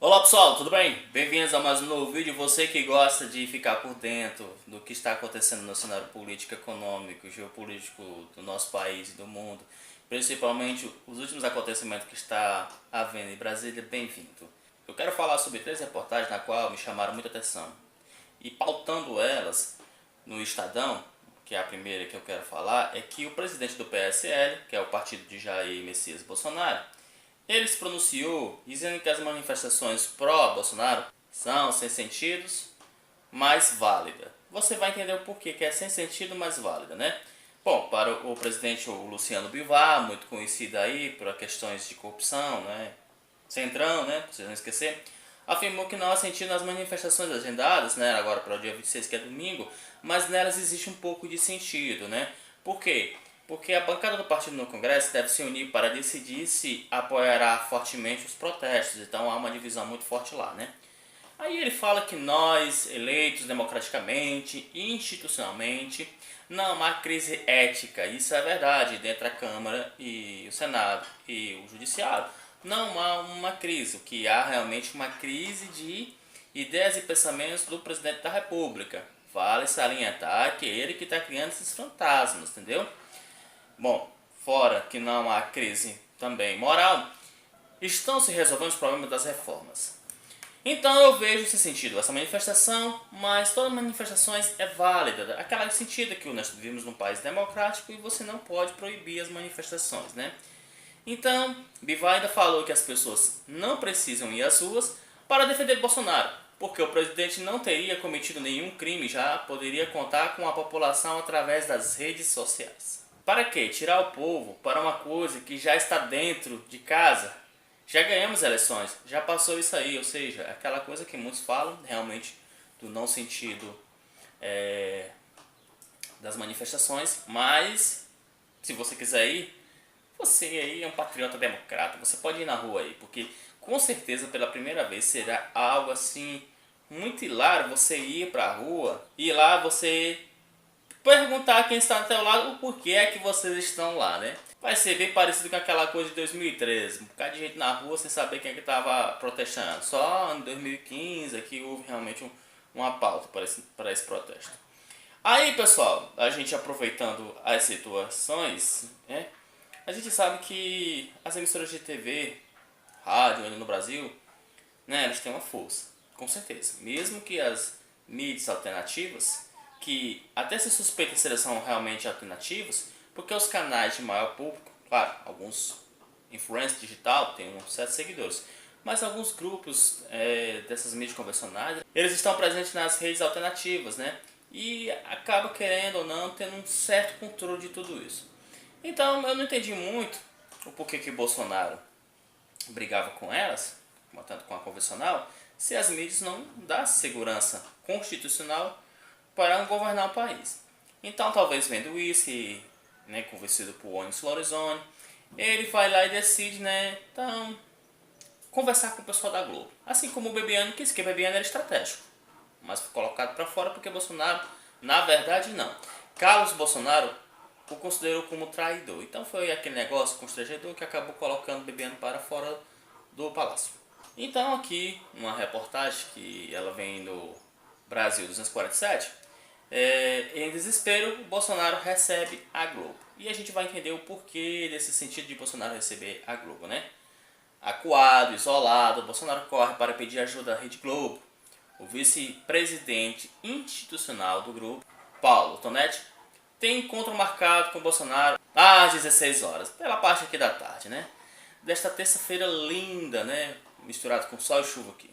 Olá pessoal, tudo bem? Bem-vindos a mais um novo vídeo. Você que gosta de ficar por dentro do que está acontecendo no cenário político, econômico, geopolítico do nosso país e do mundo, principalmente os últimos acontecimentos que está havendo em Brasília, bem-vindo. Eu quero falar sobre 3 reportagens na qual me chamaram muita atenção. E pautando elas no Estadão, que é a primeira que eu quero falar, é que o presidente do PSL, que é o partido de Jair Messias Bolsonaro, ele se pronunciou dizendo que as manifestações pró-Bolsonaro são sem sentidos, mas válida. Você vai entender o porquê que é sem sentido, mas válida, né? Bom, para o presidente o Luciano Bivar, muito conhecido aí por questões de corrupção, né? Centrão, né? Pra vocês não esquecer, afirmou que não há sentido nas manifestações agendadas, né? Agora para o dia 26, que é domingo, mas nelas existe um pouco de sentido, né? Por quê? Porque a bancada do partido no Congresso deve se unir para decidir se apoiará fortemente os protestos, então há uma divisão muito forte lá, né? Aí ele fala que nós, eleitos democraticamente e institucionalmente, não há crise ética, isso é verdade, dentro da Câmara e o Senado e o Judiciário. Não há uma crise, o que há realmente uma crise de ideias e pensamentos do presidente da República. Vale salientar que é ele que está criando esses fantasmas, entendeu? Bom, fora que não há crise também moral, estão se resolvendo os problemas das reformas. Então eu vejo esse sentido, essa manifestação, mas todas as manifestações é válida. Aquela sentido que nós vivemos num país democrático e você não pode proibir as manifestações, né? Então, Bivar ainda falou que as pessoas não precisam ir às ruas para defender Bolsonaro, porque o presidente não teria cometido nenhum crime, já poderia contar com a população através das redes sociais. Para que tirar o povo para uma coisa que já está dentro de casa? Já ganhamos eleições, já passou isso aí, ou seja, aquela coisa que muitos falam realmente do não sentido das manifestações, mas se você quiser ir, você aí é um patriota democrata, você pode ir na rua aí, porque com certeza pela primeira vez será algo assim muito hilário você ir pra rua e lá você perguntar a quem está ao teu lado o porquê é que vocês estão lá, né? Vai ser bem parecido com aquela coisa de 2013, um bocado de gente na rua sem saber quem é que estava protestando. Só em 2015 é que houve realmente uma pauta para esse protesto. Aí, pessoal, a gente aproveitando as situações, né? A gente sabe que as emissoras de TV, rádio ainda no Brasil, né, elas têm uma força, com certeza. Mesmo que as mídias alternativas, que até se suspeita se elas são realmente alternativas, porque os canais de maior público, claro, alguns influencers digital têm uns certos seguidores, mas alguns grupos dessas mídias convencionais, eles estão presentes nas redes alternativas, né? E acaba querendo ou não tendo um certo controle de tudo isso. Então eu não entendi muito o porquê que Bolsonaro brigava com elas, tanto com a convencional, se as mídias não dão segurança constitucional para governar o país. Então, talvez vendo isso e convencido por Onyx Lorenzoni, ele vai lá e decide, então, conversar com o pessoal da Globo. Assim como o Bebiano quis, que o Bebiano era estratégico, mas foi colocado para fora porque Bolsonaro, na verdade, não. Carlos Bolsonaro o considerou como traidor. Então foi aquele negócio constrangedor que acabou colocando o Bebiano para fora do palácio. Então aqui, uma reportagem que ela vem do Brasil 247, em desespero, Bolsonaro recebe a Globo. E a gente vai entender o porquê desse sentido de Bolsonaro receber a Globo, né? Acuado, isolado, Bolsonaro corre para pedir ajuda à Rede Globo. O vice-presidente institucional do grupo, Paulo Tonetti, tem encontro marcado com Bolsonaro às 16 horas, pela parte aqui da tarde, né? Desta terça-feira linda, né? Misturado com sol e chuva aqui.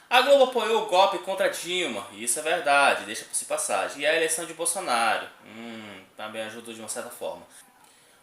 A Globo apoiou o golpe contra Dilma, e isso é verdade, deixa por si passagem. E a eleição de Bolsonaro, também ajudou de uma certa forma.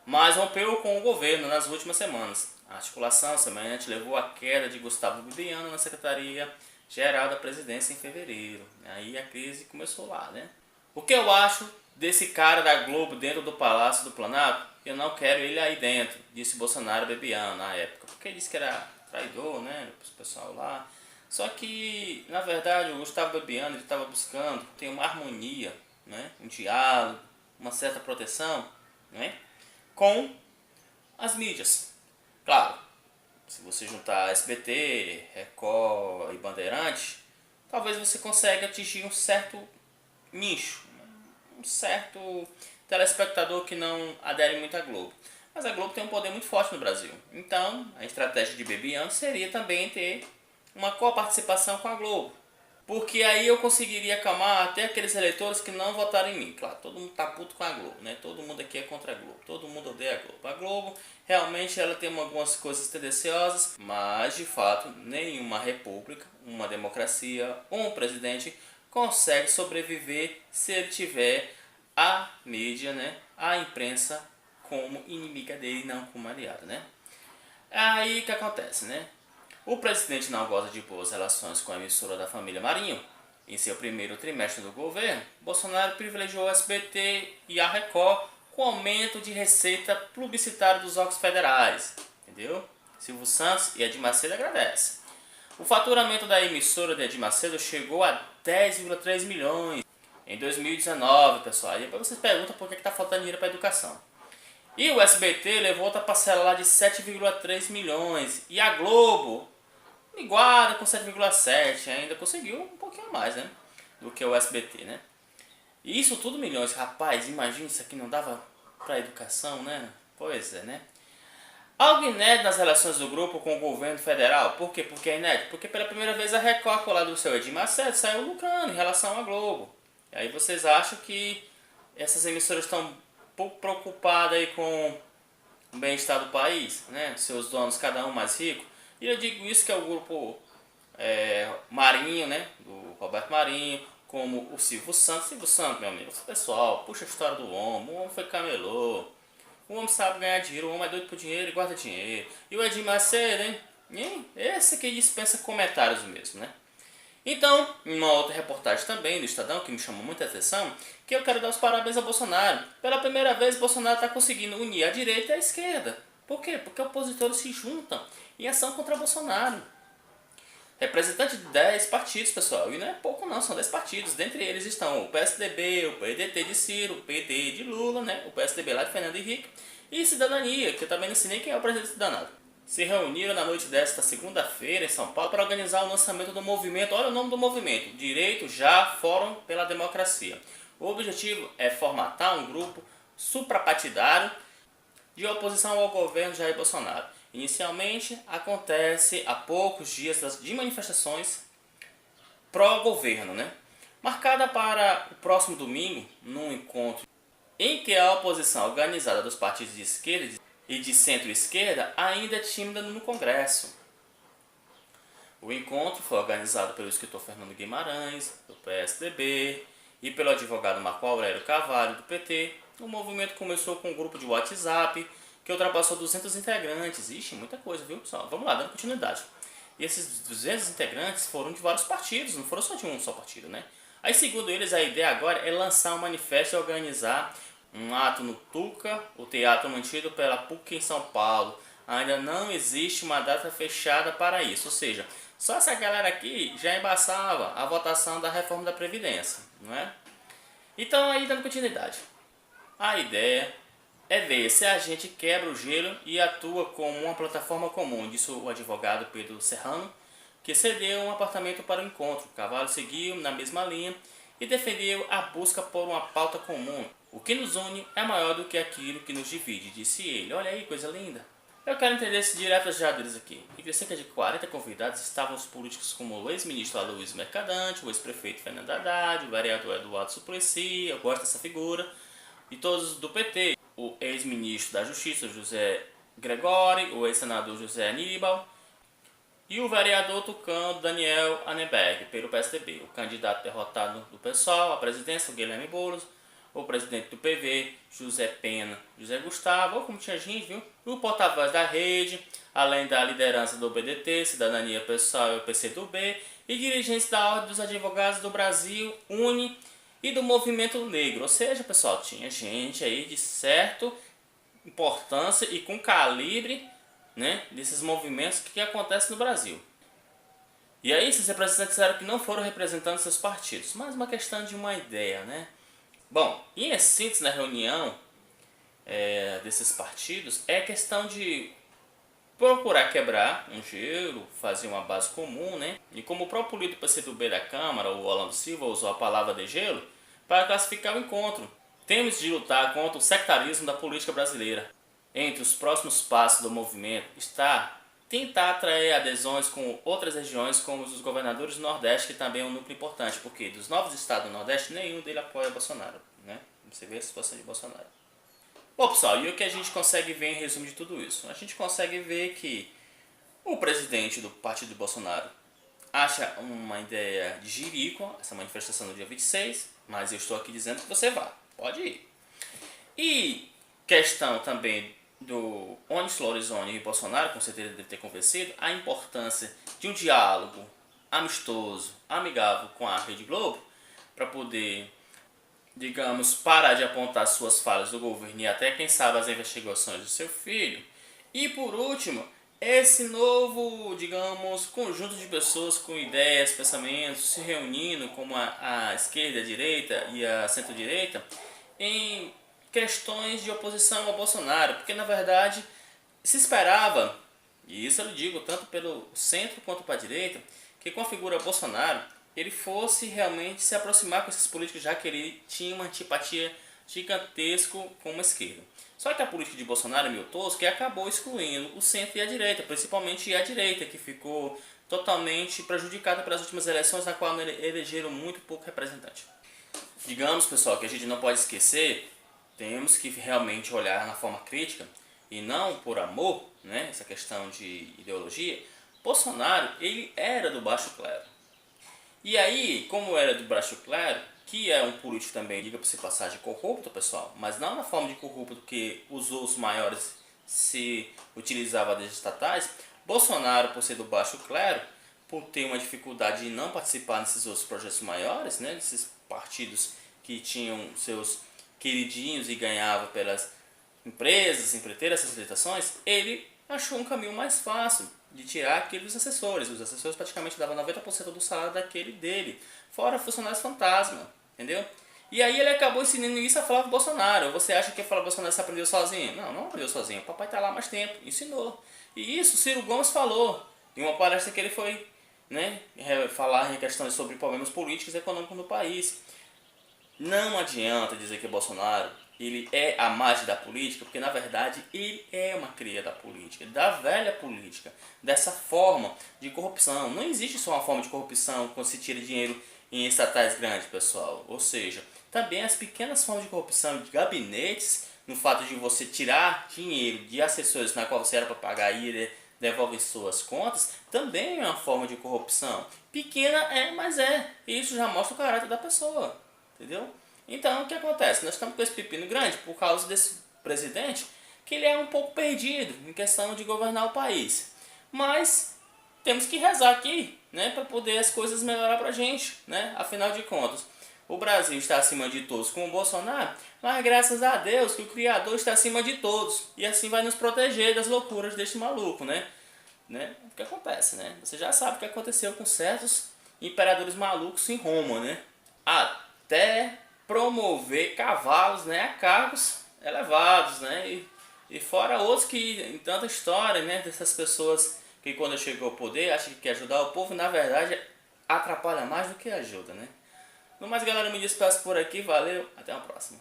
Mas rompeu com o governo nas últimas semanas. A articulação semelhante levou à queda de Gustavo Bibiano na Secretaria-Geral da Presidência em fevereiro. Aí a crise começou lá, né? O que eu acho desse cara da Globo dentro do Palácio do Planalto? Eu não quero ele aí dentro, disse Bolsonaro Bebiano na época. Porque ele disse que era traidor, né, pro pessoal lá. Só que, na verdade, o Gustavo Bebiano estava buscando ter uma harmonia, né, um diálogo, uma certa proteção, né, com as mídias. Claro, Se você juntar SBT, Record e Bandeirante, talvez você consiga atingir um certo nicho, um certo telespectador que não adere muito à Globo. Mas a Globo tem um poder muito forte no Brasil. Então, a estratégia de Bebiano seria também ter uma coparticipação com a Globo. Porque aí eu conseguiria acalmar até aqueles eleitores que não votaram em mim. Claro, todo mundo tá puto com a Globo, né? Todo mundo aqui é contra a Globo. Todo mundo odeia a Globo. A Globo, realmente, ela tem algumas coisas tendenciosas, mas, de fato, nenhuma república, uma democracia, um presidente consegue sobreviver se ele tiver a mídia, né? A imprensa como inimiga dele e não como aliada, né? Aí o que acontece, né? O presidente não goza de boas relações com a emissora da família Marinho. Em seu primeiro trimestre do governo, Bolsonaro privilegiou o SBT e a Record com aumento de receita publicitária dos órgãos federais. Entendeu? Silvio Santos e Edir Macedo agradecem. O faturamento da emissora de Edir Macedo chegou a 10,3 milhões em 2019, pessoal. E depois vocês perguntam por que está faltando dinheiro para a educação. E o SBT levou outra parcela lá de 7,3 milhões. E a Globo, igual com 7,7, ainda conseguiu um pouquinho mais, né? Do que o SBT, né? E isso tudo milhões. Rapaz, imagina, isso aqui não dava pra educação, né? Pois é, né? Algo inédito nas relações do grupo com o governo federal. Por quê? Porque é inédito? Porque pela primeira vez a Record, ao lado do seu Edir Macedo, saiu lucrando em relação à Globo. E aí vocês acham que essas emissoras estão pouco preocupadas aí com o bem-estar do país, né? Seus donos, cada um mais rico. E eu digo isso que é o grupo Marinho, né? Do Roberto Marinho, como o Silvio Santos. Silvio Santos, meu amigo, pessoal, puxa a história do homem. O homem foi camelô. O homem sabe ganhar dinheiro, o homem é doido por dinheiro e guarda dinheiro. E o Edir Macedo, hein? Esse aqui dispensa comentários mesmo, né? Então, uma outra reportagem também do Estadão, que me chamou muita atenção, que eu quero dar os parabéns a Bolsonaro. Pela primeira vez, Bolsonaro está conseguindo unir a direita e a esquerda. Por quê? Porque opositores se juntam em ação contra Bolsonaro. Representante de 10 partidos, pessoal. E não é pouco não, são 10 partidos. Dentre eles estão o PSDB, o PDT de Ciro, o PT de Lula, né? O PSDB lá de Fernando Henrique. E Cidadania, que eu também não sei nem quem é o presidente danado. Se reuniram na noite desta segunda-feira em São Paulo para organizar o lançamento do movimento. Olha o nome do movimento: Direito Já Fórum pela Democracia. O objetivo é formatar um grupo suprapartidário de oposição ao governo Jair Bolsonaro. Inicialmente, acontece há poucos dias de manifestações pró-governo, né? Marcada para o próximo domingo, num encontro em que a oposição organizada dos partidos de esquerda e de centro-esquerda ainda é tímida no Congresso. O encontro foi organizado pelo escritor Fernando Guimarães, do PSDB, e pelo advogado Marco Aurélio Carvalho, do PT. O movimento começou com um grupo de WhatsApp que ultrapassou 200 integrantes. Ixi, muita coisa, viu, pessoal? Vamos lá, dando continuidade. E esses 200 integrantes foram de vários partidos, não foram só de um só partido, né? Aí, segundo eles, a ideia agora é lançar um manifesto e organizar um ato no Tuca, o teatro mantido pela PUC em São Paulo. Ainda não existe uma data fechada para isso, ou seja, só essa galera aqui já embaçava a votação da reforma da Previdência, não é? Então, aí dando continuidade. A ideia é ver se a gente quebra o gelo e atua como uma plataforma comum, disse o advogado Pedro Serrano, que cedeu um apartamento para o encontro. O Cavalo seguiu na mesma linha e defendeu a busca por uma pauta comum. O que nos une é maior do que aquilo que nos divide, disse ele. Olha aí, coisa linda. Eu quero entender esse direto já deles aqui. Entre cerca de 40 convidados estavam os políticos como o ex-ministro Aloysio Mercadante, o ex-prefeito Fernando Haddad, o vereador Eduardo Suplicy, eu gosto dessa figura, e todos do PT. O ex-ministro da Justiça, José Gregori, o ex-senador José Aníbal e o vereador tucano Daniel Anneberg, pelo PSDB. O candidato derrotado do PSOL à presidência, o Guilherme Boulos, o presidente do PV, José Pena, José Gustavo, ou como tinha gente, viu? O porta-voz da rede, além da liderança do BDT, Cidadania Pessoal e o PCdoB, e dirigentes da Ordem dos Advogados do Brasil, UNE, e do Movimento Negro. Ou seja, pessoal, tinha gente aí de certa importância e com calibre, né, desses movimentos que acontecem no Brasil. E aí, esses representantes disseram que não foram representando seus partidos, mas uma questão de uma ideia, né? Bom, e em síntese na reunião desses partidos é questão de procurar quebrar um gelo, fazer uma base comum, né? E como o próprio líder do PCdoB da Câmara, o Orlando Silva, usou a palavra de gelo para classificar o encontro. Temos de lutar contra o sectarismo da política brasileira. Entre os próximos passos do movimento está tentar atrair adesões com outras regiões, como os governadores do Nordeste, que também é um núcleo importante, porque dos 9 estados do Nordeste, nenhum dele apoia Bolsonaro, né? Você vê a situação de Bolsonaro. Bom, pessoal, e o que a gente consegue ver em resumo de tudo isso? A gente consegue ver que o presidente do partido de Bolsonaro acha uma ideia de jirico, essa manifestação no dia 26, mas eu estou aqui dizendo que você vá, pode ir. E questão também do Onyx Lorenzoni e Bolsonaro, com certeza deve ter convencido, a importância de um diálogo amistoso, amigável com a Rede Globo, para poder, digamos, parar de apontar suas falhas do governo e até, quem sabe, as investigações do seu filho. E por último, esse novo, digamos, conjunto de pessoas com ideias, pensamentos, se reunindo como a esquerda, a direita e a centro-direita em questões de oposição ao Bolsonaro, porque na verdade se esperava, e isso eu digo tanto pelo centro quanto para a direita, que com a figura Bolsonaro ele fosse realmente se aproximar com esses políticos, já que ele tinha uma antipatia gigantesca com a esquerda. Só que a política de Bolsonaro é meio tosca e acabou excluindo o centro e a direita, principalmente a direita, que ficou totalmente prejudicada pelas últimas eleições, na qual elegeram muito pouco representante. Digamos, pessoal, que a gente não pode esquecer, temos que realmente olhar na forma crítica e não por amor, né, essa questão de ideologia. Bolsonaro, ele era do baixo clero. E aí, como era do baixo clero, que é um político também, diga-se passagem, corrupto, pessoal, mas não na forma de corrupto que os outros maiores se utilizavam das estatais, Bolsonaro, por ser do baixo clero, por ter uma dificuldade de não participar desses outros projetos maiores, né, desses partidos que tinham seus queridinhos e ganhava pelas empresas, empreiteiras, essas licitações, ele achou um caminho mais fácil de tirar aqueles assessores. Os assessores praticamente davam 90% do salário daquele dele, fora funcionários fantasma, entendeu? E aí ele acabou ensinando isso a falar com o Bolsonaro. Você acha que a falar Bolsonaro se aprendeu sozinho? Não, não aprendeu sozinho. O papai está lá há mais tempo, ensinou. E isso Ciro Gomes falou em uma palestra que ele foi, né, falar em questões sobre problemas políticos e econômicos no país. Não adianta dizer que Bolsonaro ele é a margem da política, porque na verdade ele é uma cria da política, da velha política, dessa forma de corrupção. Não existe só uma forma de corrupção quando se tira dinheiro em estatais grandes, pessoal. Ou seja, também as pequenas formas de corrupção de gabinetes, no fato de você tirar dinheiro de assessores na qual você era para pagar e ele devolve suas contas, também é uma forma de corrupção. Pequena é, mas é. E isso já mostra o caráter da pessoa. Entendeu? Então, o que acontece? Nós estamos com esse pepino grande por causa desse presidente, que ele é um pouco perdido em questão de governar o país. Mas temos que rezar aqui, né, para poder as coisas melhorar para a gente, né? Afinal de contas, o Brasil está acima de todos com o Bolsonaro, mas graças a Deus que o Criador está acima de todos. E assim vai nos proteger das loucuras deste maluco, né? O que acontece, né? Você já sabe o que aconteceu com certos imperadores malucos em Roma, né? Até promover cavalos, né, a cargos elevados, né, e fora outros que, em tanta história, né, dessas pessoas que quando chegou ao poder acham que quer ajudar o povo, na verdade atrapalha mais do que ajuda, né. No mais, galera, eu me despeço por aqui, valeu, até a próxima.